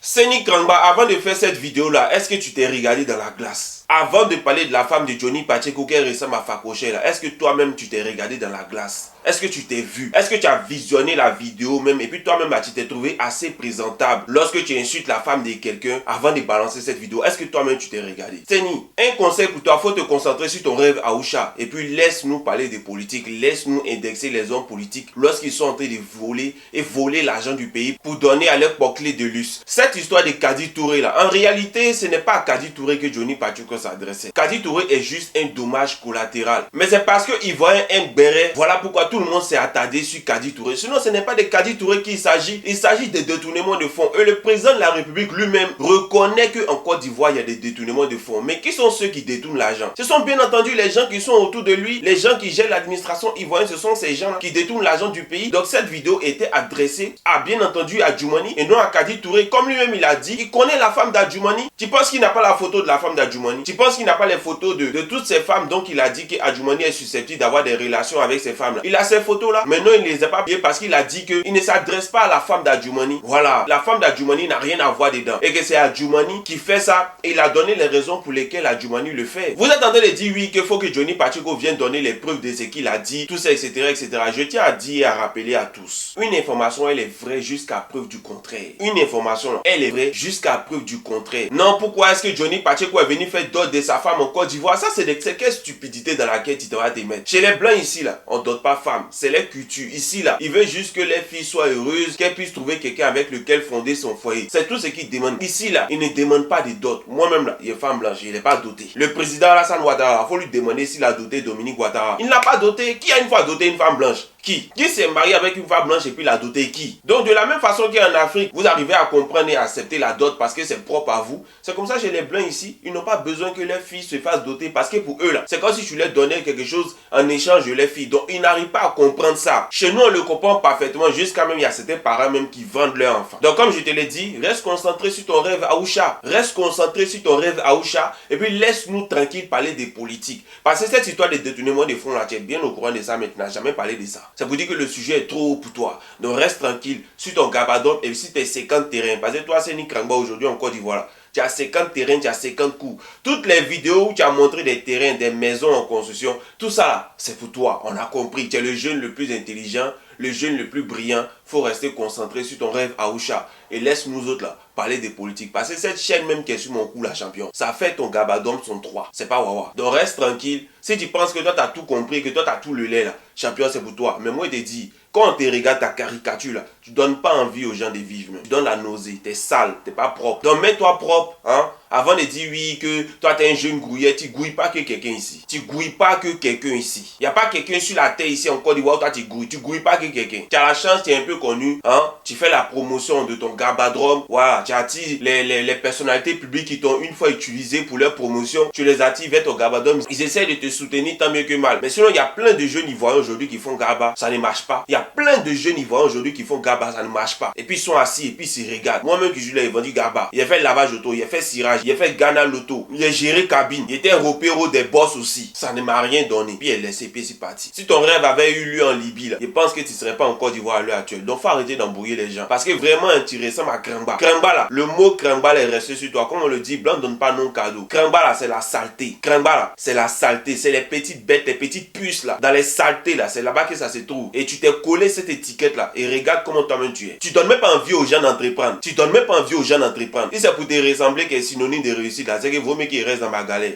Seni Krangba, avant de faire cette vidéo-là, est-ce que tu t'es regardé dans la glace? Avant de parler de la femme de Johnny Pacheco qui ressemble à Fakoché là, est-ce que toi-même tu t'es regardé dans la glace? Est-ce que tu t'es vu? Est-ce que tu as visionné la vidéo même et puis toi-même tu t'es trouvé assez présentable lorsque tu insultes la femme de quelqu'un avant de balancer cette vidéo? Est-ce que toi-même tu t'es regardé? Seni, un conseil pour toi, faut te concentrer sur ton rêve Aoucha et puis laisse-nous parler de politique, laisse-nous indexer les hommes politiques lorsqu'ils sont en train de voler l'argent du pays pour donner à leur clé de luxe. Cette histoire de Kadi Touré là, en réalité ce n'est pas à Kadi Touré que Johnny Pacheco s'adressait. Kadi Touré est juste un dommage collatéral. Mais c'est parce qu'il voyait un béret, voilà pourquoi tout le monde s'est attardé sur Kadi Touré. Sinon ce n'est pas de Kadi Touré qu'il s'agit, il s'agit de détournements de fonds. Et le président de la République lui-même reconnaît qu'en Côte d'Ivoire il y a des détournements de fonds. Mais qui sont ceux qui détournent l'argent? Ce sont bien entendu les gens qui sont autour de lui, les gens qui gèrent l'administration ivoirienne, ce sont ces gens qui détournent l'argent du pays. Donc cette vidéo était adressée à bien entendu à Djoumani et non à Kadi Touré. Comme lui-même il a dit, il connaît la femme d'Adjoumani. Tu penses qu'il n'a pas la photo de la femme d'Adjoumani? Tu penses qu'il n'a pas les photos de toutes ces femmes dont il a dit qu'Adjoumani est susceptible d'avoir des relations avec ces femmes-là? Il a ces photos-là. Maintenant il ne les a pas payées parce qu'il a dit qu'il ne s'adresse pas à la femme d'Adjoumani. Voilà, la femme d'Adjoumani n'a rien à voir dedans. Et que c'est Adjoumani qui fait ça et il a donné les raisons pour lesquelles Adjoumani le fait. Vous êtes en train de dire oui qu'il faut que Johnny Pacheco vienne donner les preuves de ce qu'il a dit, tout ça, etc., etc. Je tiens à dire et à rappeler à tous. Une information, elle est vraie jusqu'à preuve du contraire. Une information, elle est vraie jusqu'à preuve du contraire. Non, pourquoi est-ce que Johnny Pacheco est venu faire dot de sa femme en Côte d'Ivoire? Ça, c'est quelle stupidité dans laquelle tu devras te mettre. Chez les Blancs ici, là, on dote pas femme. C'est les cultures. Ici, là, ils veulent juste que les filles soient heureuses, qu'elles puissent trouver quelqu'un avec lequel fonder son foyer. C'est tout ce qu'ils demandent. Ici, là, ils ne demandent pas de dot. Moi-même, là, il est femme blanche, il n'est pas doté. Le président Alassane Ouattara, il faut lui demander s'il a doté Dominique Ouattara. Il n'a pas doté. Qui a une fois doté une femme blanche? Qui s'est marié avec une femme blanche et puis l'a doté qui? Donc de la même façon qu'en Afrique, vous arrivez à comprendre et à accepter la dot parce que c'est propre à vous. C'est comme ça chez les Blancs ici, ils n'ont pas besoin que leurs filles se fassent doter parce que pour eux là, c'est comme si tu leur donnais quelque chose en échange de leurs filles. Donc ils n'arrivent pas à comprendre ça. Chez nous on le comprend parfaitement, jusqu'à même il y a certains parents même qui vendent leurs enfants. Donc comme je te l'ai dit, reste concentré sur ton rêve Aoucha. Reste concentré sur ton rêve Aoucha et puis laisse-nous tranquille parler des politiques. Parce que cette histoire de détournement des fonds là, tu es bien au courant de ça mais tu n'as jamais parlé de ça. Ça vous dit que le sujet est trop haut pour toi. Donc reste tranquille sur ton gabadon et sur tes 50 terrains. Parce que toi, Seni Krangba, aujourd'hui en Côte d'Ivoire, tu as 50 terrains, tu as 50 coups. Toutes les vidéos où tu as montré des terrains, des maisons en construction, tout ça, c'est pour toi. On a compris. Tu es le jeune le plus intelligent, le jeune le plus brillant. Il faut rester concentré sur ton rêve Aoucha. Et laisse nous autres là parler des politiques. Parce que cette chaîne même qui est sur mon cou, la champion, ça fait ton gabadon son 3. C'est pas wawa. Donc reste tranquille. Si tu penses que toi tu as tout compris, que toi tu as tout le lait là, champion c'est pour toi. Mais moi je te dis, quand on te regarde ta caricature là, tu donnes pas envie aux gens de vivre. Tu donnes la nausée, t'es sale, t'es pas propre. Donc mets-toi propre, hein. Avant de dire oui que toi t'es un jeune grouillet, tu gouilles pas que quelqu'un ici. Tu gouilles pas que quelqu'un ici. Il n'y a pas quelqu'un sur la terre ici en Côte d'Ivoire où toi tu gouilles pas que quelqu'un. Tu as la chance, tu es un peu connu, hein. Tu fais la promotion de ton gabadrome, voilà, tu attires les personnalités publiques qui t'ont une fois utilisé pour leur promotion, tu les attires vers ton gabadrome. Ils essaient de te soutenir tant mieux que mal. Mais sinon, il y a plein de jeunes Ivoiriens aujourd'hui qui font gaba, ça ne marche pas. Il y a plein de jeunes Ivoiriens aujourd'hui qui font gaba, ça ne marche pas. Et puis ils sont assis et puis ils se regardent. Moi-même qui joue là, ils vont dire gaba. Il a fait lavage auto, il a fait cirage, il a fait Ghana Loto, il a géré cabine, il était repéro des boss aussi. Ça ne m'a rien donné. Puis il est laissé, puis c'est parti. Si ton rêve avait eu lieu en Libye, là, je pense que tu ne serais pas en Côte d'Ivoire à l'heure actuelle. Donc faut arrêter d'embrouiller les gens. Parce que vraiment, tu ressembles à Krangba. Krangba là, le mot Krangba là est resté sur toi. Comme on le dit, blanc ne donne pas non cadeau. Krangba là, c'est la saleté. Krangba là, c'est la saleté. C'est les petites bêtes, les petites puces là. Dans les saletés là, c'est là-bas que ça se trouve. Et tu t'es collé cette étiquette là. Et regarde comment toi-même tu es. Tu donnes même pas envie aux gens d'entreprendre. Tu donnes même pas envie aux gens d'entreprendre. Si c'est pour te ressembler qui est synonyme de réussite là, c'est que vaut mieux qu'il reste dans ma galère.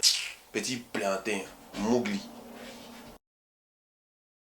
Petit plantain, Mowgli.